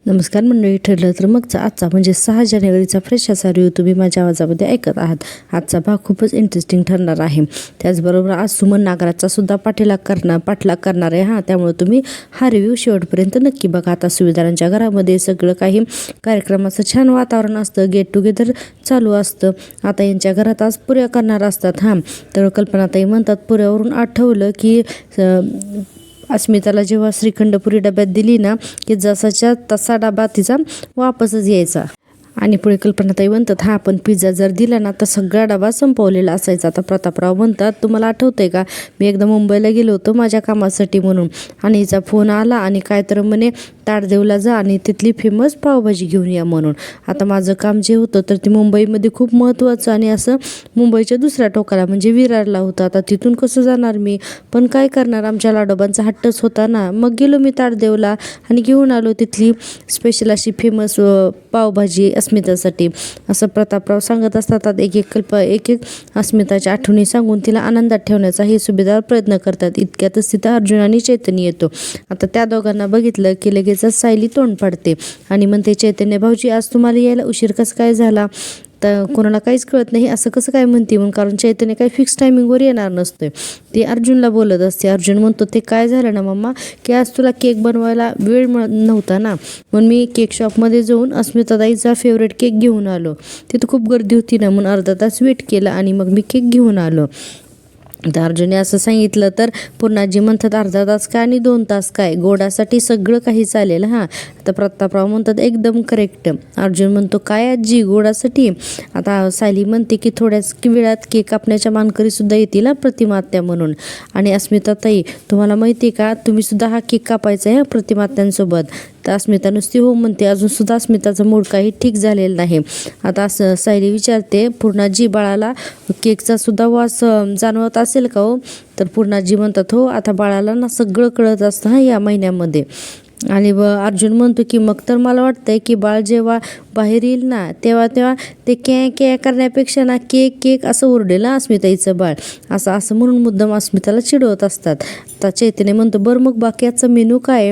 नमस्कार मंडळी, ठरलं तर मगचा आजचा म्हणजे 6 जानेवारीचा फ्रेश असा रिव्ह्यू तुम्ही माझ्या आवाजामध्ये ऐकत आहात. आजचा भाग खूपच इंटरेस्टिंग ठरणार आहे. त्याचबरोबर आज सुमन नागराजचा सुद्धा पाठलाग करणार आहे. त्यामुळे तुम्ही हा रिव्ह्यू शेवटपर्यंत नक्की बघा. आता सुविधारांच्या घरामध्ये सगळं काही कार्यक्रमाचं छान वातावरण असतं, गेट टुगेदर चालू असतं. आता यांच्या घरात आज पुऱ्या करणार असतात. तर कल्पनाताई म्हणतात, पुऱ्यावरून आठवलं की अस्मिताला जेव्हा श्रीखंडपुरी डब्यात दिली ना, की जसाच्या तसा डबा तिचा वापसच यायचा. आणि पुढे कल्पनाताई म्हणतात, पण पिझ्झा जर दिला ना तर सगळा डबा संपवलेला असायचा. आता प्रतापराव म्हणतात, तुम्हाला आठवतंय का, मी एकदा मुंबईला गेलो होतो माझ्या कामासाठी म्हणून, आणि हिचा फोन आला आणि काय तर म्हणे ताडदेवला जा आणि तिथली फेमस पावभाजी घेऊन या म्हणून. आता माझं काम जे होतं तर ते मुंबईमध्ये खूप महत्त्वाचं आणि असं मुंबईच्या दुसऱ्या टोकाला म्हणजे विरारला होतं. आता तिथून कसं जाणार मी, पण काय करणार, आमच्या लाडोबांचा हट्टच होता ना. मग गेलो मी ताडदेवला आणि घेऊन आलो तिथली स्पेशल अशी फेमस पावभाजी अस्मितासाठी. असं प्रतापराव सांगत असतात. एक एक अस्मिताच्या आठवणी सांगून तिला आनंदात ठेवण्याचा हे सुभेदार प्रयत्न करतात. इतक्यातच तिथं अर्जुन आणि चैतन्य येतो. आता त्या दोघांना बघितलं की लगेचच सायली तोंड पाडते आणि म्हणते, चैतन्य भाऊजी आज तुम्हाला यायला उशीर कसं काय झाला. तर कोणाला काहीच कळत नाही असं कसं काय म्हणते म्हणून, कारण चैतन्य काही फिक्स टायमिंगवर येणार नसते. ते अर्जुनला बोलत असते. अर्जुन म्हणतो, ते काय झालं ना मम्मा, की आज तुला केक बनवायला वेळ नव्हता ना, म्हणून मी केक शॉपमध्ये जाऊन अस्मिताताईचा फेवरेट केक घेऊन आलो. तिथं खूप गर्दी होती ना, म्हणून अर्धा तास वेट केला आणि मग मी केक घेऊन आलो. तर अर्जुनने असं सांगितलं तर पूर्णाजी म्हणतात, अर्धा तास काय आणि 2 तास काय, गोडासाठी सगळं काही चालेल. आता प्रतापराव म्हणतात, एकदम करेक्ट. अर्जुन म्हणतो, काय आजी गोडासाठी. आता सायली म्हणते की थोड्याच वेळात केक कापण्याच्या मानकरीसुद्धा येतील प्रतिमात्या म्हणून. आणि अस्मिताताई, तुम्हाला माहिती आहे का, तुम्ही सुद्धा हा केक कापायचा आहे प्रतिमात्यांसोबत. तर अस्मिता नुसती हो म्हणते. अजूनसुद्धा अस्मिताचा मूड काही ठीक झालेला नाही. आता असं सायली विचारते, पूर्णाजी बाळाला केकचा सुद्धा वास जाणवत असेल का हो. तर पूर्णाजी म्हणतात, हो आता बाळाला ना सगळं कळत असतं या महिन्यामध्ये. आणि अर्जुन म्हणतो की मग तर मला वाटतंय की बाळ जेव्हा बाहेर येईल ना तेव्हा ते कॅ करण्यापेक्षा ना केक केक असं ओरडेल ना अस्मिताईचं बाळ, असं म्हणून मुद्दाम अस्मिताला चिडवत असतात. आता चैतन्य म्हणतो, बरं मग बाकीचा मेनू काय.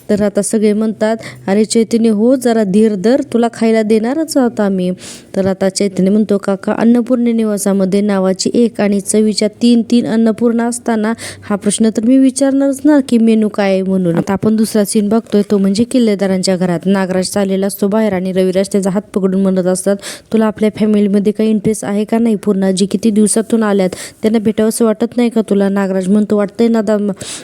तर आता सगळे म्हणतात, अरे चैतन्य हो जरा धीर धर, तुला खायला देणारच आहोत आम्ही. तर आता चैतन्य म्हणतो, काका अन्नपूर्णे निवासामध्ये नावाची 1 आणि चवीच्या 3 अन्नपूर्णा असताना हा प्रश्न तर मी विचारणारच ना की मेनू काय आहे म्हणून. आता आपण दुसरा सीन बघतोय, तो म्हणजे किल्लेदारांच्या घरात. नागराज चाललेला असतो बाहेर आणि रविराज त्याचा हात पकडून म्हणत असतात, तुला आपल्या फॅमिलीमध्ये काही इंटरेस्ट आहे का नाही. पूर्णाजी किती दिवसातून आल्यात, त्यांना भेटावंसं वाटत नाही का तुला. नागराज म्हणतो, वाटतंय ना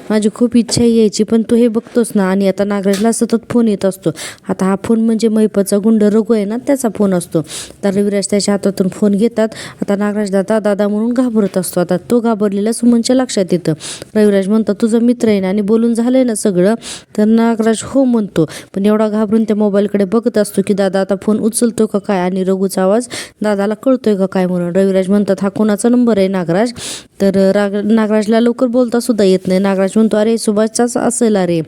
माझी खूप इच्छा यायची, पण तू हे बघतोस ना. आणि आता नागराजला सतत फोन येत असतो. आता हा फोन म्हणजे महिपतचा गुंड रघु आहे ना, त्याचा फोन असतो. तर रविराज त्याच्या हातातून फोन घेतात. आता नागराज दादा म्हणून घाबरत असतो. आता तो घाबरलेला सुमनच्या लक्षात येतं. रविराज म्हणतात, तुझा मित्र आहे ना आणि बोलून झालंय ना सगळं. तर नागराज हो म्हणतो, पण एवढा घाबरून त्या मोबाईलकडे बघत असतो की दादा आता फोन उचलतो का काय आणि रघुचा आवाज दादाला कळतोय का काय म्हणून. रविराज म्हणतात, हा कोणाचा नंबर आहे नागराज. तर नागराजला लवकर बोलता सुद्धा येत नाही. नागराज म्हणतो, अरे सुभाषचाच असेल. अरे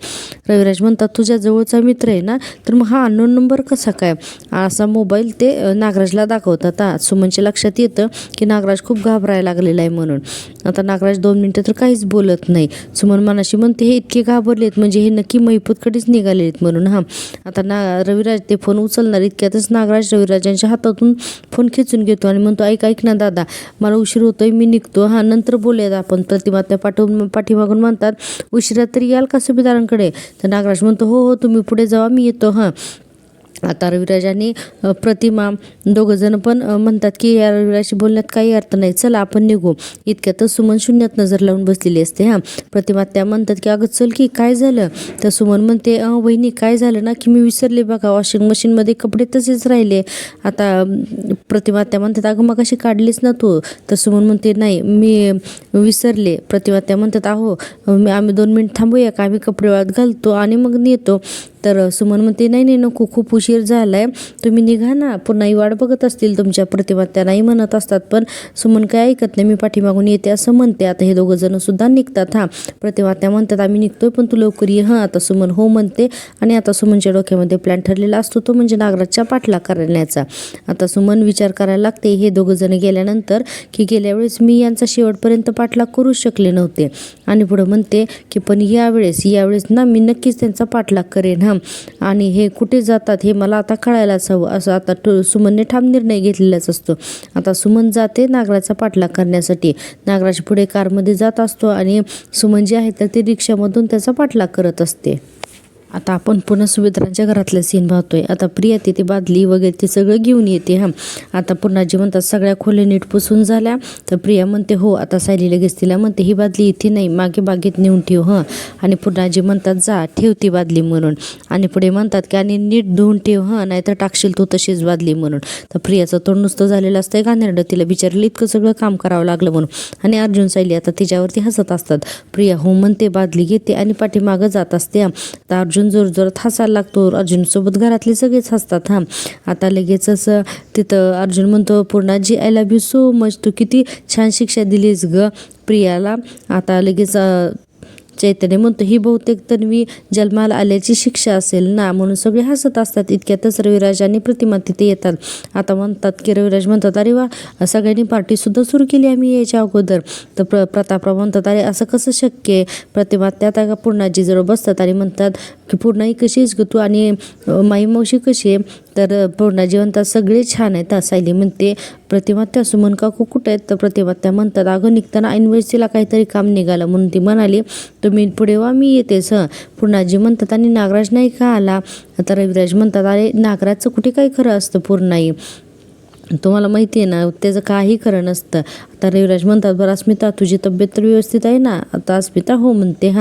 रविराज म्हणतात, तुझ्या जवळचा मित्र आहे ना, तर मग हा अननोन नंबर कसा काय. असा मोबाईल ते नागराजला दाखवतात. सुमनच्या लक्षात येतं की नागराज खूप घाबरायला लागलेला आहे म्हणून. आता नागराज 2 मिनिटं तर काहीच बोलत नाही. सुमन मनाशी म्हणते, हे इतके घाबरलेत म्हणजे हे नक्की महिपतकडेच निघालेत म्हणून. आता रविराज ते फोन उचलणार. इतक्यातच नागराज रविराजांच्या हातातून फोन खेचून घेतो आणि म्हणतो, ऐक ना दादा, मला उशीर होतोय, मी निघतो. नंतर बोलूयात आपण. प्रतिमा त्या पाठीमागून म्हणतात, उशिरा तरी याल का सुभेदारांकडे. तर नागराज म्हणतो, हो तुम्ही पुढे जावा, मी येतो. आता रविराज आणि प्रतिमा दोघंजण पण म्हणतात की या रविराजशी बोलण्यात काही अर्थ नाही, चला आपण निघू. इतक्यातच सुमन शून्यात नजर लावून बसलेली असते. प्रतिमा त्या म्हणतात की अगं चल की, काय झालं. तर सुमन म्हणते, वहिनी काय झालं ना की मी विसरले बघा, वॉशिंग मशीनमध्ये कपडे तसेच राहिले. आता प्रतिमा त्या म्हणतात, अगं मग अशी काढलीच ना तू. तर सुमन म्हणते, नाही मी विसरले. प्रतिमा त्या म्हणतात, आम्ही 2 मिनिट थांबूया का, आम्ही कपडे वाळत घालतो आणि मग नेतो. तर सुमन म्हणते, नाही नको, खूप उशीर झालाय, तुम्ही निघा ना, पुन्हा वाट बघत असतील तुमच्या. प्रतिमा त्या नाही म्हणत असतात, पण सुमन काय ऐकत नाही, मी पाठीमागून येते असं म्हणते. आता हे दोघं जण सुद्धा निघतात. प्रतिमा त्या म्हणतात, आम्ही निघतोय पण तू लवकर ये. आता सुमन हो म्हणते आणि आता सुमनच्या डोक्यामध्ये प्लॅन ठरलेला असतो, तो म्हणजे नागराजच्या पाठलाग करण्याचा. आता सुमन विचार करायला लागते हे दोघं जण गेल्यानंतर की गेल्या वेळेस मी यांचा शेवटपर्यंत पाठलाग करू शकले नव्हते. आणि पुढं म्हणते की पण यावेळेस ना मी नक्कीच त्यांचा पाठलाग करेन. आणि हे कुठे जातात हे मला आता कळायलाच हवं असं आता सुमनने ठाम निर्णय घेतलेलाच असतो. आता सुमन जाते नागराचा पाठलाग करण्यासाठी. नागराच्या पुढे कारमध्ये जात असतो आणि सुमन जी आहे तर ती रिक्षामधून त्याचा पाठलाग करत असते. आता आपण पुन्हा सुभेदारांच्या घरातलं सीन पाहतोय. आता प्रिया तिथे बादली वगैरे ते सगळं घेऊन येते. आता पूर्णाजी म्हणतात सगळ्या खोल्या नीट पुसून झाल्या. तर प्रिया म्हणते हो. आता सायली लगेच तिला म्हणते ही बादली इथे नाही, मागे बागेत नेऊन ठेव आणि पूर्णाजी म्हणतात जा ठेव ती बादली म्हणून. आणि पुढे म्हणतात की आणि नीट धुवून ठेव नाहीतर टाकशील तू तशीच बादली म्हणून. तर प्रियाचं तोंड नुसतं झालेलं असतंय घाणेरडं. तिला बिचारलं इतकं सगळं काम करावं लागलं म्हणून. आणि अर्जुन सायली आता तिच्यावरती हसत असतात. प्रिया हो म्हणते, बादली घेते आणि पाठीमागं जात असते. आता अर्जुन जोरजोरात हसायला लागतो. अर्जुनसोबत घरातले सगळेच हसतात. आता लगेचच तिथं अर्जुन म्हणतो पूर्णाजी I love you so much. तू किती छान शिक्षा दिलीस ग प्रियाला. आता लगेच चैतन्य म्हणतो ही बहुतेक तन्वी जन्माला आल्याची शिक्षा असेल ना, म्हणून सगळे हसत असतात. इतक्यातच रविराज आणि प्रतिमा तिथे येतात. आता म्हणतात की रविराज म्हणतात अरे वा सगळ्यांनी पार्टीसुद्धा सुरू केली आम्ही यायच्या अगोदर. तर प्रतापराव म्हणतात अरे असं कसं शक्य आहे. प्रतिमा त्या आता पूर्णाजी जवळ बसतात आणि म्हणतात की पूर्णाई कशी आहेस ग तू आणि माई मावशी कशी आहे. तर पूर्णाजी म्हणतात सगळे छान आहेत. सायली म्हणते प्रतिमा त्या सुमन काकू कुठे आहेत. तर प्रतिमा त्या म्हणतात अगं निघताना ऐनवेळेस तिला काहीतरी काम निघालं म्हणून ती म्हणाली तुम्ही पुढे वा मी येतेस. पूर्णाजी म्हणतात आणि नागराज नाही का आला. आता रविराज म्हणतात अरे नागराजचं कुठे काही खरं असतं पूर्णाई, तुम्हाला माहिती आहे ना त्याचं काही खरं नसतं. आता रविराज म्हणतात बरं अस्मिता तुझी तब्येत तर व्यवस्थित आहे ना. आता अस्मिता हो म्हणते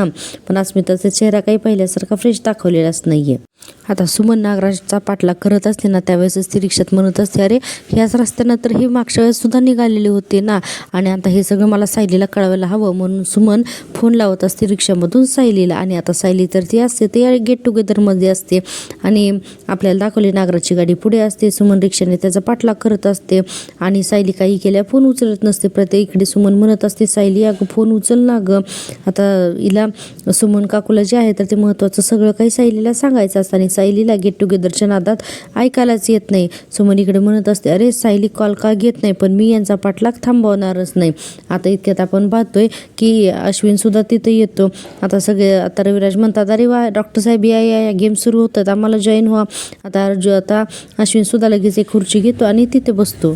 पण अस्मिताचा चेहरा काही पहिल्यासारखा फ्रेश दाखवलेलाच नाही आहे. आता सुमन नागराजचा पाठलाग करत असते ना त्यावेळेसच ती रिक्षात म्हणत असते अरे ह्याच रस्त्यानं तर हे मागच्या वेळेस सुद्धा निघालेले होते ना आणि आता हे सगळं मला सायलीला कळवायला हवं. म्हणून सुमन फोन लावत असते रिक्षामधून सायलीला. आणि आता सायली तर ती असते ते गेट टुगेदरमध्ये असते आणि आपल्याला दाखवली नागराजची गाडी पुढे असते. सुमन रिक्षाने त्याचा पाठलाग करत असते आणि सायली काही केल्या फोन उचलत नसते. प्रत्येक इकडे सुमन म्हणत असते सायली अगं फोन उचल ना गं. आता हिला सुमन काकूला जे आहे तर ते महत्त्वाचं सगळं काही सायलीला सांगायचं असतं आणि सायलीला गेट टुगेदरच्या नादात ऐकायलाच येत नाही. सुमन इकडे म्हणत असते अरे सायली कॉल का घेत नाही पण मी यांचा पाठलाग थांबवणारच नाही. आता इतक्यात आपण पाहतोय की अश्विन सुद्धा तिथे येतो. आता आता रविराज म्हणतात अरे वा डॉक्टर साहेब या गेम सुरू होतात आम्हाला जॉईन व्हा. आता अश्विन सुद्धा लगेच एक खुर्ची घेतो आणि तिथे बसतो.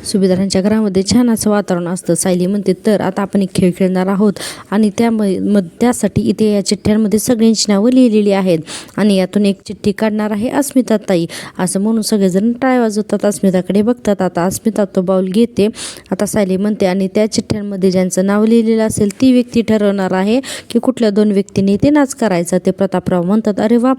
सुभेदारांच्या घरामध्ये छान असं वातावरण असतं. सायली म्हणते तर आता आपण एक खेळ खेळणार आहोत आणि त्यासाठी इथे या चिठ्ठ्यांमध्ये सगळ्यांची नावं लिहिलेली आहेत आणि यातून एक चिठ्ठी काढणार आहे अस्मिता ताई असं म्हणून सगळेजण टाळ्या वाजवतात. अस्मिताकडे बघतात. आता अस्मिता तो बाऊल घेते. आता सायली म्हणते आणि त्या चिठ्ठ्यांमध्ये ज्यांचं नाव लिहिलेलं असेल ती व्यक्ती ठरवणार आहे की कुठल्या 2 व्यक्तींनी ते नाच करायचा. ते प्रतापराव म्हणतात अरे वा.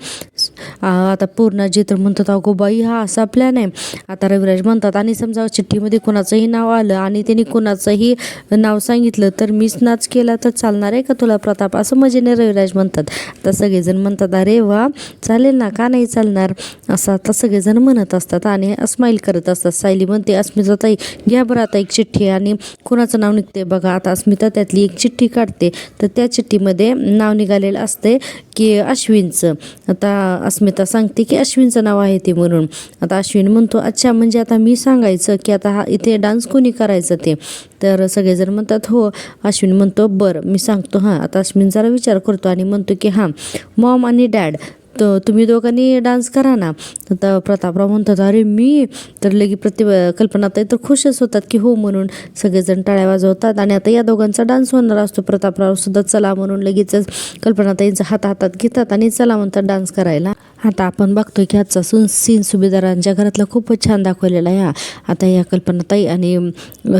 आता पूर्णाजी तर म्हणतात अगो बाई हा असा प्लॅन आहे. आता रविराज म्हणतात आणि समजा चिठ्ठीमध्ये कोणाचंही नाव आलं आणि त्यांनी कोणाचंही नाव सांगितलं तर मीच नाच केला तर चालणार आहे का तुला प्रताप असं मजेने रविराज म्हणतात. तर सगळेजण म्हणतात अरे वा चालेल ना का नाही चालणार असं आता सगळेजण म्हणत असतात आणि स्माईल करत असतात. सायली म्हणते अस्मिता ताई घ्या बरं आता एक चिठ्ठी आणि कोणाचं नाव निघते बघा. आता अस्मिता त्यातली एक चिठ्ठी काढते तर त्या चिठ्ठीमध्ये नाव निघालेलं असते की अश्विनचं. आता अस्मिता सांगते की अश्विनचं नाव आहे ते म्हणून. आता अश्विन म्हणतो अच्छा म्हणजे आता मी सांगायचं की आता इथे डान्स कोणी करायचं ते. तर सगळेजण म्हणतात हो. अश्विन म्हणतो बरं मी सांगतो. आता अश्विन जरा विचार करतो आणि म्हणतो की मॉम आणि डॅड तर तुम्ही दोघांनी डान्स करा ना. तर प्रतापराव म्हणतात अरे मी तर कल्पनाताई तर खुशच होतात की हो म्हणून सगळेजण टाळ्या वाजवतात आणि आता या दोघांचा डान्स होणार असतो. प्रतापराव सुद्धा चला म्हणून लगेचच कल्पनाताईंचा हातात घेतात आणि चला म्हणतात डान्स करायला. आता आपण बघतोय की आजचा सीन सुभेदारांच्या घरातला खूपच छान दाखवलेला आहे. आता या कल्पनाताई आणि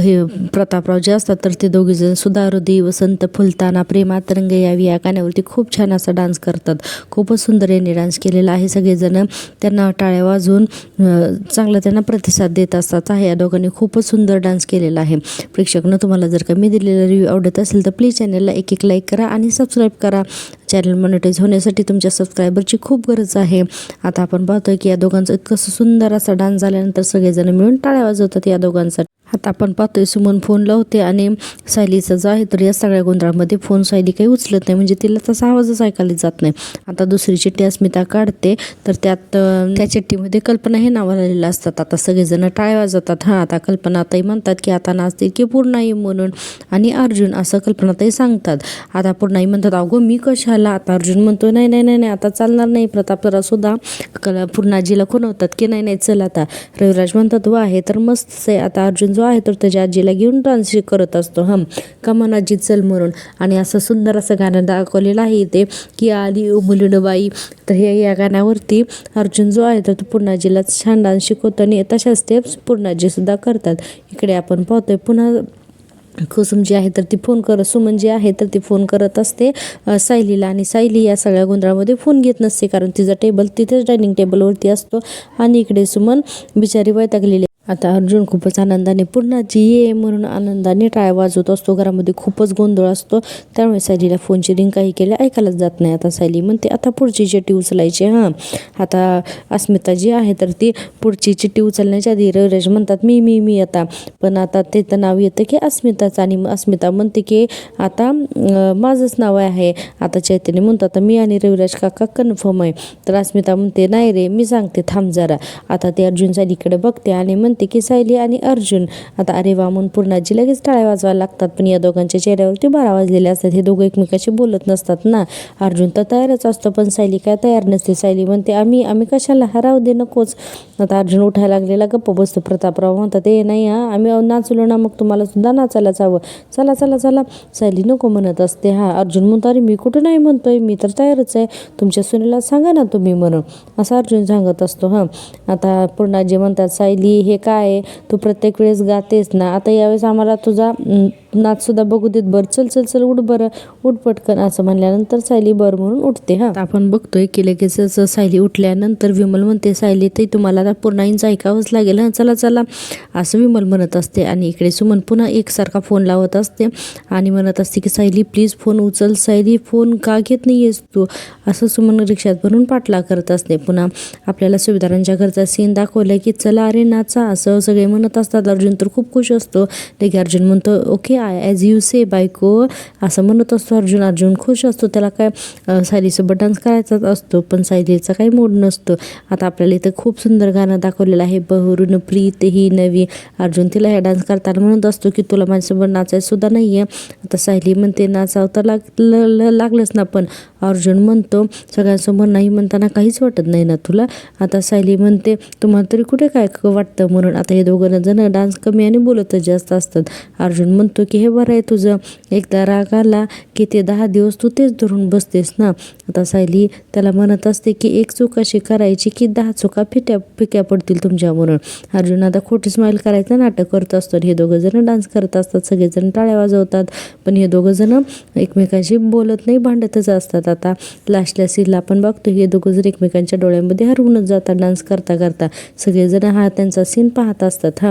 हे प्रतापराव जे असतात तर ते दोघेजण सुद्धा हृदय वसंत फुलताना प्रेमात रंग यावी या गाण्यावरती खूप छान असा डान्स करतात. खूपच सुंदर यांनी डान्स केलेला आहे. सगळेजण त्यांना टाळ्या वाजवून चांगला त्यांना प्रतिसाद देत असतात. या दोघांनी खूपच सुंदर डान्स केलेला आहे. प्रेक्षकांनो तुम्हाला जर का मी दिलेला रिव्ह्यू आवडत असेल तर प्लीज चॅनलला एक लाईक करा आणि सबस्क्राईब करा. चॅनल मॉनिटाईज होण्यासाठी तुमच्या सबस्क्रायबरची खूप गरज आहे. आता आपण पाहतोय की या दोघांचं इतकं सुंदर असा डान्स झाल्यानंतर सगळेजण मिळून टाळ्या वाजवतात या दोघांसाठी. आता आपण पाहतोय सुमन फोन लावते आणि सायलीचा जो आहे तर या सगळ्या गोंधळामध्ये फोन सायली काही उचलत नाही म्हणजे तिला तसा आवाजच ऐकायला जात नाही. आता दुसरी चिठ्ठी अस्मिता काढते तर त्या चिठ्ठीमध्ये कल्पना हे नाव आलेलं असतात. आता सगळेजण टाळ्या वाजवतात. आता कल्पनाताई म्हणतात की आता नाचते की पूर्णाई म्हणून आणि अर्जुन असं कल्पनाताई सांगतात. आता पूर्णाई म्हणतात अगो मी कशा झाला. आता अर्जुन म्हणतो नाही नाही नाही नाही आता चालणार नाही. प्रतापराव सुद्धा पूर्णाजीला खुणवतात की नाही नाही चल आता. रविराज म्हणतात वा आहे तर मस्त आहे. आता अर्जुन जो आहे तर त्याच्या आजीला घेऊन डान्स करत असतो कमान आजी चल म्हणून. आणि असं सुंदर असं गाणं दाखवलेलं आहे इथे की आली मुलीनबाई. तर हे या गाण्यावरती अर्जुन जो आहे तर तो पूर्णाजीला छान डान्स शिकवतो आणि तशा स्टेप्स पूर्णाजी सुद्धा करतात. इकडे आपण पाहतोय पुन्हा कुसुम जी आहे तर ती सुमन जी आहे तर ती फोन करत असते सायलीला. आणि सायली या सगळ्या गोंधळामध्ये फोन घेत नसते कारण तिचा टेबल तिथेच डायनिंग टेबलवरती असतो. आणि इकडे सुमन बिचारी वैतागलेली. आता अर्जुन खूपच आनंदाने पूर्णाजी ये म्हणून आनंदाने टाळ्या वाजवत असतो. घरामध्ये खूपच गोंधळ असतो. त्यामुळे सायलीला फोनची रिंग काही केल्या ऐकायलाच जात नाही. आता सायली म्हणते आता पुढची चिठ्ठी उचलायची. आता अस्मिता जी आहे तर ती पुढची चिठ्ठी उचलण्याच्या आधी रविराज म्हणतात मी मी मी आता. पण आता त्याचं नाव येतं की अस्मिताचं. आणि अस्मिता म्हणते की आता माझंच नाव आहे. आता चैतन्य म्हणतो आता मी आणि रविराज काका कन्फर्म आहे. तर अस्मिता म्हणते नाही रे मी सांगते थांब जरा. आता ते अर्जुन सायलीकडे बघते आणि म्हणते की सायली आणि अर्जुन. आता अरे वा म्हणून पूर्णाजी लगेच टाळ्या वाजवायला लागतात. पण या दोघांच्या चेहऱ्यावरती 12 वाजलेले असतात. हे दोघं एकमेकाशी बोलत नसतात ना. अर्जुन तर तयारच असतो पण सायली काय तयार नसते. सायली म्हणते आम्ही कशाला हराव दे नकोच. आता अर्जुन उठायला लागलेला गप्प बसतो. प्रतापराव म्हणतात ए नाही आम्ही नाचलो ना मग तुम्हाला सुद्धा नाचायलाच हवं. चला चला चला. सायली नको म्हणत असते. अर्जुन म्हणतो अरे मी कुठं नाही म्हणतोय मी तर तयारच आहे. तुमच्या सुनेला सांगा ना तुम्ही म्हणून असं अर्जुन सांगत असतो. आता पूर्णाजी म्हणतात सायली हे काय तू प्रत्येक वेळेस गातेस ना. आता यावेळेस आम्हाला तुझा नाच सुद्धा बघू देत. बरं चल चल चल उठ बरं उठ पटकन असं म्हणल्यानंतर सायली बरं म्हणून उठते. आपण बघतोय की लगेचच सायली उठल्यानंतर विमल म्हणते सायली ते तुम्हाला आता पूर्णाईंचं ऐकावंच लागेल चला चला असं विमल म्हणत असते. आणि इकडे सुमन पुन्हा एकसारखा फोन लावत असते आणि म्हणत असते की सायली प्लीज फोन उचल. सायली फोन का घेत नाही आहेस तू असं सुमन रिक्षात भरून पाठलाग करत असते. पुन्हा आपल्याला सुभेदारांच्या घरचा सीन दाखवलाय की चला अरे नाचा असं सगळे म्हणत असतात. अर्जुन तर खूप खुश असतो. लगे अर्जुन म्हणतो ओके ॲज यू से बायको असं म्हणत असतो. अर्जुन खुश असतो. त्याला काय सायलीसोबत डान्स करायचाच असतो पण सायलीचा काही मूड नसतो. आता आपल्याला इथं खूप सुंदर गाणं दाखवलेलं आहे बहुरून प्रीत ही नवी. अर्जुन तिला ह्या डान्स करताना म्हणत असतो की तुला माझ्यासोबत नाचायचं सुद्धा नाही आहे. आता सायली म्हणते नाचावं तर लागलंच ना. पण अर्जुन म्हणतो सगळ्यांसमोर नाही म्हणताना काहीच वाटत नाही ना तुला. आता सायली म्हणते तुम्हाला तरी कुठे काय वाटतं म्हणून. आता हे दोघं जण डान्स कमी आणि बोलतच जास्त असतात. अर्जुन म्हणतो की हे बरं आहे तुझं एकदा राग आला की ते 10 दिवस तू तेच धरून बसतेस ना. आता सायली त्याला म्हणत असते की एक चूक अशी करायची की 10 चुका फिक्या पडतील तुमच्या म्हणून. अर्जुन आता खोटी स्माईल करायचं नाटक करत असतो. हे दोघं जण डान्स करत असतात. सगळेजण टाळ्या वाजवतात पण हे दोघं जण एकमेकांशी बोलत नाही भांडतच असतात. आता लास्टल्या सीनला आपण बघतो हे दोघं जण एकमेकांच्या डोळ्यांमध्ये हरवूनच जातात डान्स करता करता. सगळेजण त्यांचा सीन पाहत असतात.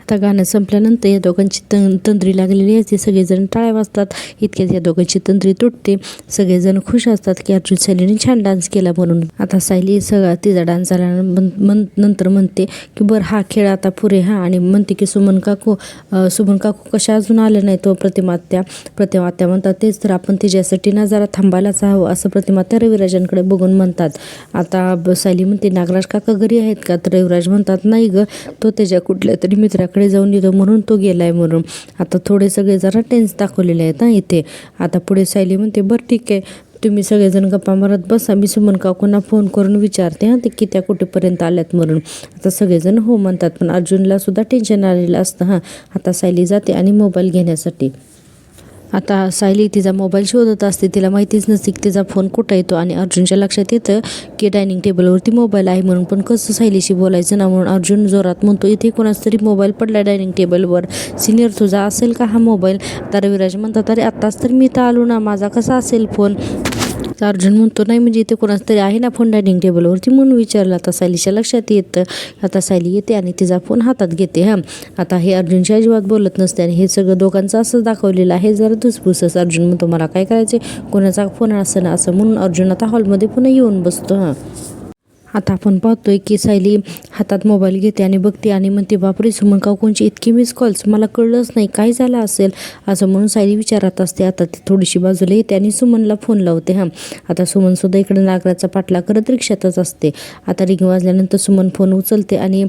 आता गाणं संपल्यानंतर या दोघांची तंद्री लागलेली असते. सगळेजण टाळ्या वाजतात. इतक्यात या दोघांची तंद्री तुटते. सगळेजण खुश असतात की अर्जुन सायलीने छान डान्स केला म्हणून. आता सायली सगळा तिचा डान्स झाल्यानंतर म्हणते की बरं हा खेळ आता पुरे. आणि म्हणते की सुमन काकू कशा अजून आले नाही. तो प्रतिमात्या म्हणतात तेच तर आपण तिच्यासाठी ना जरा थांबायलाच हवं असं प्रतिमात्या रविराजांकडे बघून म्हणतात. आता सायली म्हणते नागराज काका घरी आहेत का. तर रविराज म्हणतात नाही ग तो त्याच्या कुठल्या तरी मित्राकडे जाऊन येतो म्हणून तो गेलाय म्हणून. आता थोडे सगळे जरा टेन्स दाखवलेले आहेत इथे. आता पुढे सायली म्हणते बरं ठीक आहे तुम्ही सगळेजण गप्पा मारत बसा मी सुमन काकूंना फोन करून विचारते ते की त्या कुठेपर्यंत आल्यात म्हणून. आता सगळेजण हो म्हणतात पण अर्जुनला सुद्धा टेन्शन आलेलं असतं. आता सायली जाते आणि मोबाईल घेण्यासाठी. आता सायली तिचा मोबाईल शोधत असते. तिला माहितीच नसते की तिचा फोन कुठं येतो. आणि अर्जुनच्या लक्षात येतं की डायनिंग टेबलवरती मोबाईल आहे म्हणून. पण कसं सायलीशी बोलायचं ना म्हणून अर्जुन जोरात म्हणतो इथे कोणाच तरी मोबाईल पडला डायनिंग टेबलवर. सिनियर तुझा असेल का हा मोबाईल. तर रविराज म्हणतात अरे आत्ताच तर मी तर आलो ना माझा कसा असेल फोन. अर्जुन म्हणतो नाही म्हणजे इथे कोणाच तरी आहे ना फोन डायनिंग टेबलवरती म्हणून विचारला. आता सायलीच्या लक्षात येतं. आता सायली येते आणि तिचा फोन हातात घेते. आता हे अर्जुनची अजिबात बोलत नसते आणि हे सगळं दोघांचं असं दाखवलेलं आहे जरा धुसफुसच. अर्जुन म्हणतो मला काय करायचे कोणाचा फोन असं ना असं म्हणून अर्जुन आता हॉलमध्ये पुन्हा येऊन बसतो. आता आपण पाहतोय की सायली हातात मोबाईल घेते आणि बघते आणि म्हणते, बापरे सुमन काकूंची इतकी मिस कॉल्स, मला कळलंच नाही काय झालं असेल असं म्हणून सायली विचारत असते. आता ती थोडीशी बाजूला येते आणि सुमनला फोन लावते. आता सुमनसुद्धा इकडे नागराचा पाठलाग करत रिक्षातच असते. आता रिंग वाजल्यानंतर सुमन फोन उचलते आणि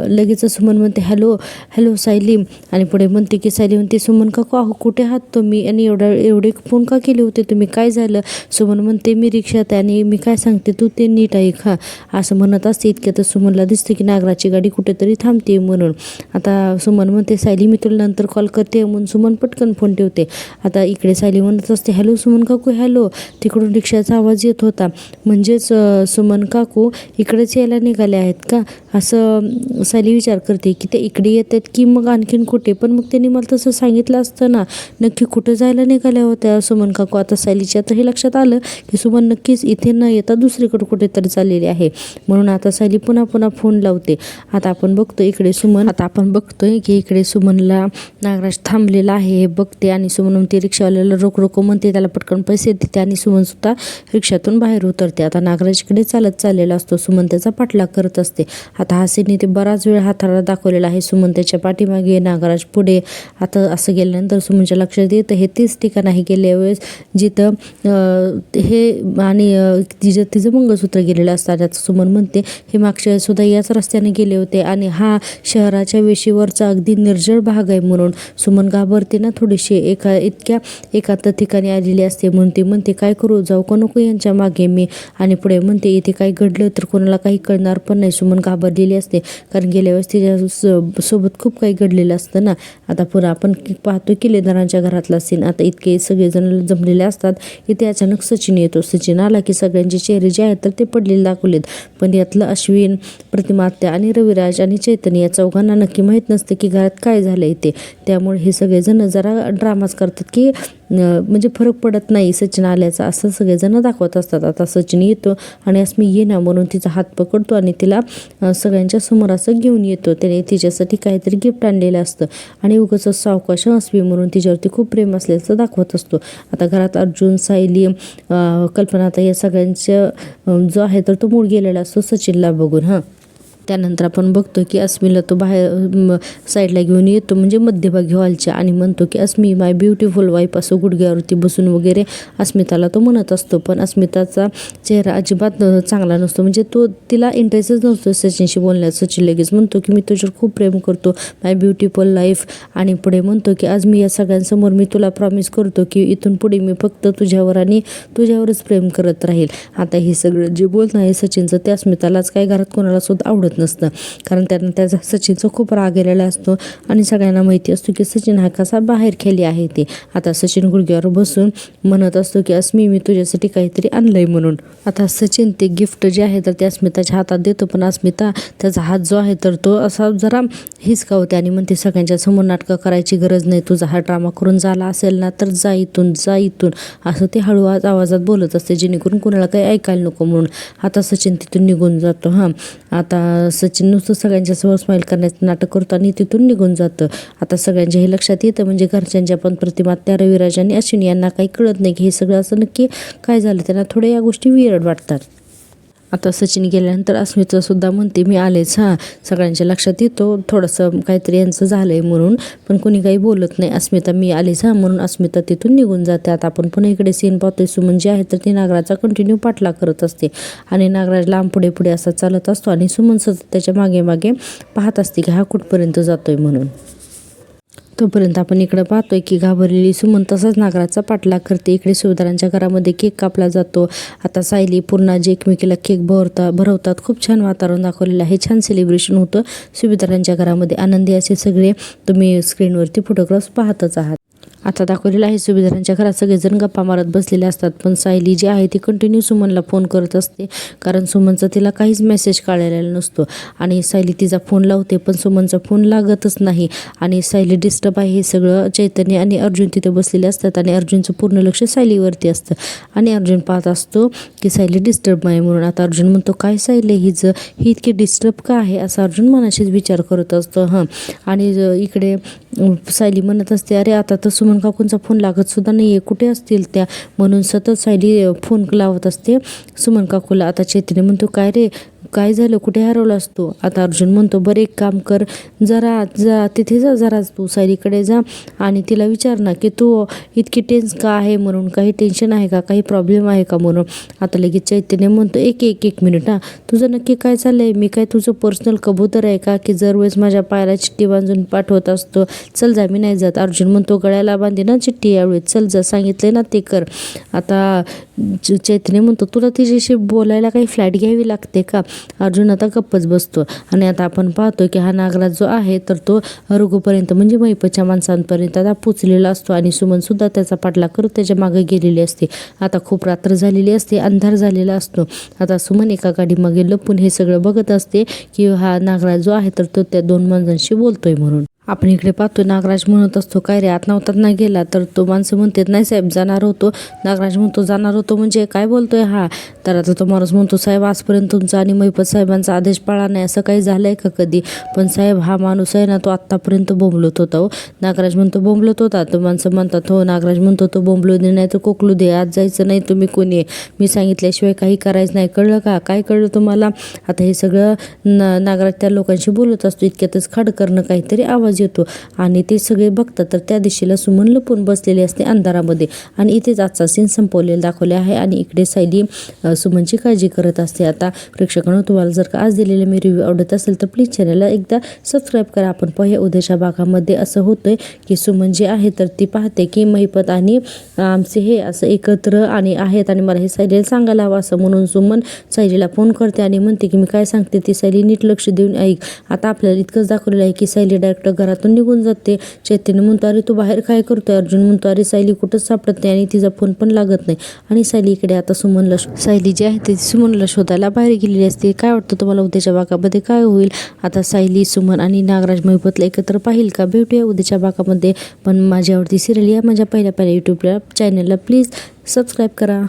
लगेच सुमन म्हणते, हॅलो हॅलो सायली, आणि पुढे म्हणते की सायली म्हणते, सुमन काकू अहो कुठे आहात तुम्ही आणि एवढे फोन का केले होते तुम्ही, काय झालं? सुमन म्हणते, मी रिक्षात आहे आणि मी काय सांगते तू ते नीट ऐक असं म्हणत असते. इतक्यात सुमनला दिसते की नागराची गाडी कुठेतरी थांबते म्हणून. आता सुमन म्हणते, सायली मी तुला नंतर कॉल करते म्हणून सुमन पटकन फोन ठेवते. आता इकडे सायली म्हणत असते, हॅलो सुमन काकू हॅलो. तिकडून रिक्षाचा आवाज येत होता, म्हणजेच सुमन काकू इकडेच यायला निघाले आहेत का असं सायली विचार करते की ते इकडे येतात की मग आणखीन कुठे. पण मग त्यांनी मला तसं सांगितलं असतं ना, नक्की कुठं जायला निघाल्या होत्या सुमन काकू. आता सायलीच्या तर हे लक्षात आलं की सुमन नक्कीच इथे न येता दुसरीकडे कुठेतरी चाललेली आहे, म्हणून आता सायली पुन्हा फोन लावते. आता आपण बघतोय की इकडे सुमनला नागराज थांबलेला आहे हे बघते आणि सुमन म्हणते रिक्षावाल्याला रोक म्हणते, त्याला पटकन पैसे देते आणि सुमन सुद्धा रिक्षातून बाहेर उतरते. आता नागराज इकडे चाललेला असतो, सुमन त्याचा पाठलाग करत असते. आता हासीने ते बराच वेळ हाताला दाखवलेला आहे. सुमन त्याच्या पाठीमागे, नागराज पुढे. आता असं गेल्यानंतर सुमनच्या लक्षात येतं हे तेच ठिकाण आहे गेल्या वेळेस जिथं हे आणि तिचं मंगळसूत्र गेलेलं असतं. आता सुमन म्हणते, हे मागच्या सुद्धा याच रस्त्याने गेले होते आणि हा शहराच्या वेशीवरचा अगदी निर्जळ भाग आहे म्हणून. सुमन घाबरते ना थोडीशी, इतक्या एकांत ठिकाणी आलेली असते. म्हणते काय करू, जाऊ का नको यांच्या मागे मी. आणि पुढे म्हणते, इथे काही घडलं तर कोणाला काही कळणार पण नाही. सुमन घाबरलेली असते कारण गेल्या वेळेस तिच्या सोबत खूप काही घडलेलं असतं ना. आता पुन्हा आपण पाहतो किल्लेदारांच्या घरातला सीन. आता इतके सगळेजण जमलेले असतात. इथे अचानक सचिन येतो. सचिन आला की सगळ्यांचे चेहरे जे आहेत तर ते पडलेले दाखवलेत, पण यातलं अश्विन, प्रतिमात्या आणि रविराज आणि चैतन्य या चौघांना नक्की माहीत नसतं की घरात काय झालं इथे. त्यामुळे हे सगळेजण जरा ड्रामाच करतात की म्हणजे फरक पडत नाही सचिन आल्याचा असं सगळेजण दाखवत असतात. आता सचिन येतो आणि अस्मी ये ना म्हणून तिचा हात पकडतो आणि तिला सगळ्यांच्या समोर असं घेऊन येतो. त्याने तिच्यासाठी काहीतरी गिफ्ट आणलेलं असतं आणि उगाच सावकाश अस्मी म्हणून तिच्यावरती खूप प्रेम असल्याचं दाखवत असतो. आता घरात अर्जुन, सायली, कल्पना आता या सगळ्यांचं जो आहे तर तो मूड गेलेला असतो सचिनला बघून. त्यानंतर आपण बघतो की अस्मीला तो बाहेर साईडला घेऊन येतो म्हणजे मध्यभागी हॉलच्या आणि म्हणतो की अस्मी माय ब्युटिफुल वाईफ असं गुडघ्यावरती बसून वगैरे अस्मिताला तो म्हणत असतो. पण अस्मिताचा चेहरा अजिबात चांगला नसतो, म्हणजे तिला इंटरेस्टच नसतो सचिनशी बोलण्यात. सचिन लगेच म्हणतो की मी तुझ्यावर खूप प्रेम करतो माय ब्युटिफुल लाईफ, आणि पुढे म्हणतो की आज मी या सगळ्यांसमोर मी तुला प्रॉमिस करतो की इथून पुढे मी फक्त तुझ्यावर आणि तुझ्यावरच प्रेम करत राहील. आता हे सगळं जे बोलणं आहे सचिनचं ते अस्मितालाच काय घरात कोणाला सुद्धा आवडत नसतं, कारण त्यांना त्याचा सचिनचा खूप राग गेलेला असतो आणि सगळ्यांना माहिती असतो की सचिन हा कसा बाहेर खेळली आहे ते. आता सचिन गुडघ्यावर बसून म्हणत असतो की अस्मी मी तुझ्यासाठी काहीतरी आणलंय म्हणून. आता सचिन ते गिफ्ट जे आहे तर ते अस्मिताच्या हातात देतो, पण अस्मिता त्याचा हात जो आहे तर तो असा जरा हिसकावते आणि म्हणते सगळ्यांच्या समोर नाटकं करायची गरज नाही, तुझा हा ड्रामा करून झाला असेल ना तर जा इथून असं ते हळू आवाजात बोलत असते जेणेकरून कोणाला काही ऐकायला नको म्हणून. आता सचिन तिथून निघून जातो. आता सचिन नुसतं सगळ्यांच्या समोर स्माईल करण्याचं नाटक करतो आणि तिथून निघून जातं. आता सगळ्यांच्या हे लक्षात येतं, म्हणजे घरच्यांच्या पण प्रतिमात्या, रविराज आणि अश्विनी यांना काही कळत नाही की हे सगळं असं नक्की काय झालं. त्यांना थोड्या या गोष्टी वियर्ड वाटतात. आता सचिन गेल्यानंतर अस्मिता सुद्धा म्हणते मी आलेच. सगळ्यांच्या लक्षात येतो थोडंसं काहीतरी यांचं झालं आहे म्हणून, पण कोणी काही बोलत नाही. अस्मिता मी आलेच म्हणून अस्मिता तिथून निघून जाते. आता आपण पुन्हा इकडे सीन पाहतोय. सुमन जी आहे तर ती नागराजचा कंटिन्यू पाठलाग करत असते आणि नागराज लांब पुढे असा चालत असतो आणि सुमन सतत त्याच्या मागे पाहत असते की हा कुठपर्यंत जातोय म्हणून. तोपर्यंत आपण इकडं पाहतोय की घाबरलेली सुमन तसाच नागराजचा पाठलाग करते. इकडे सुभेदारांच्या घरामध्ये केक कापला जातो. आता सायली पूर्ण जे एकमेकीला केक भरवतात. खूप छान वातावरण दाखवलेलं आहे, छान सेलिब्रेशन होतं सुभेदारांच्या घरामध्ये. आनंदी असे सगळे तुम्ही स्क्रीनवरती फोटोग्राफ्स पाहतच आहात. आता दाखवलेलं आहे सुभेदारांच्या घरात सगळेजण गप्पा मारत बसलेले असतात, पण सायली जी आहे ती कंटिन्यू सुमनला फोन करत असते कारण सुमनचा तिला काहीच मेसेज कळलेला नसतो. आणि सायली तिचा फोन लावते पण सुमनचा फोन लागतच नाही आणि सायली डिस्टर्ब आहे हे सगळं जैतन्य आणि अर्जुन तिथे बसलेले असतात आणि अर्जुनचं पूर्ण लक्ष सायलीवरती असतं आणि अर्जुन पाहत असतो की सायली डिस्टर्ब आहे म्हणून. आता अर्जुन म्हणतो काय सायली ही इतकी डिस्टर्ब का आहे असा अर्जुन मनाशीच विचार करत असतो. आणि इकडे सायली म्हणत असते, अरे आता तर सुमन काकूंचा फोन लागत सुद्धा नाही आहे, कुठे असतील त्या, म्हणून सतत सायली फोन लावत असते सुमन काकूला. आता चैतन्य म्हणतो, काय रे काय झालं, कुठे हरवला असतो. आता अर्जुन म्हणतो, बरं एक काम कर, जरा तिथे जा, जरा तू सायलीकडे जा आणि तिला विचार ना की तू इतकी टेन्स का आहे म्हणून, काही टेन्शन आहे का, काही प्रॉब्लेम आहे का म्हणून. आता लगेच चैतन्य म्हणतो, एक मिनिट हां, तुझं नक्की काय चाललं आहे, मी काय तुझं पर्सनल कबूतर आहे का की जर वेळेस माझ्या पायाला चिठ्ठी बांधून पाठवत असतो. चल जा, मी नाही जात. अर्जुन म्हणतो, गळ्याला बांधे ना चिठ्ठी यावेळेस, चल जा, सांगितले ना ते कर. आता चैतन्य म्हणतो, तुला तिच्याशी बोलायला काही फ्लाईट घ्यावी लागते का. अर्जुन आता गप्पच बसतो. आणि आता आपण पाहतो की हा नागराज जो आहे तर तो रघुपर्यंत म्हणजे महिपतच्या माणसांपर्यंत आता पोचलेला असतो आणि सुमनसुद्धा त्याचा पाठलाग करत त्याच्या मागे गेलेली असते. आता खूप रात्र झालेली असते, अंधार झालेला असतो. आता सुमन एका गाडीमागे लपून हे सगळं बघत असते की हा नागराज जो आहे तर तो त्या 2 माणसांशी बोलतोय म्हणून. आपण इकडे पाहतो नागराज म्हणत असतो, काय रे आत नव्हतात ना गेला, तर तो माणसं म्हणतात, नाही साहेब जाणार होतो. नागराज म्हणतो, जाणार होतो म्हणजे काय बोलतोय हा. तर आता तो माणूस म्हणतो, साहेब आजपर्यंत तुमचा आणि महिपत साहेबांचा आदेश पाळा नाही, असं काही झालं आहे का कधी. पण साहेब हा माणूस आहे ना तो आत्तापर्यंत बोंबलत होता हो. नागराज म्हणतो, बोंबलत होता. तो माणसं म्हणतात, हो. नागराज म्हणतो, तो बोंबलू दे नाही तर कोकलू दे, आज जायचं नाही, तुम्ही कोणी आहे, मी सांगितल्याशिवाय काही करायचं नाही, कळलं का, काय कळलं तुम्हाला. आता हे सगळं नागराज त्या लोकांशी बोलत असतो. इतक्यातच खडकरनं काहीतरी आवाज येतो आणि ते सगळे बघतात तर त्या दिशेला सुमन लपून बसलेली असते अंधारामध्ये. आणि इथेच आजचा सीन संपवलेला दाखवले आहे आणि इकडे सायली सुमनची काळजी करत असते. आता प्रेक्षकांनो, तुम्हाला जर का आज दिलेले मी रिव्ह्यू आवडत असेल तर प्लीज चॅनलला एकदा सबस्क्राईब करा. आपण पाहूया उद्याच्या भागामध्ये असं होतंय की सुमन जी आहे तर ती पाहते की महिपत आणि आमचे हे असं एकत्र आणि आहेत आणि मला हे सायलीला सांगायला हवं असं म्हणून सुमन सायलीला फोन करते आणि म्हणते की मी काय सांगते ती सायली नीट लक्ष देऊन ऐक. आता आपल्याला इतकंच दाखवलेलं आहे की सायली डायरेक्ट घरातून निघून जाते. चैतन्य म्हणतो, अरे तू बाहेर काय करतोय. अर्जुन म्हणतो, अरे सायली कुठंच सापडत नाही आणि तिचा फोन पण लागत नाही. आणि सायली इकडे आता सायली जी आहे ती सुमनला शोधायला बाहेर गेलेली असते. काय वाटतं तुम्हाला उद्याच्या भागामध्ये काय होईल. आता सायली सुमन आणि नागराज महिपतला एकत्र पाहिल का. भेटूया उद्याच्या भागामध्ये. पण माझी आवडती सिरियल या माझ्या पहिल्या यूट्यूबला चॅनलला प्लीज सबस्क्राईब करा.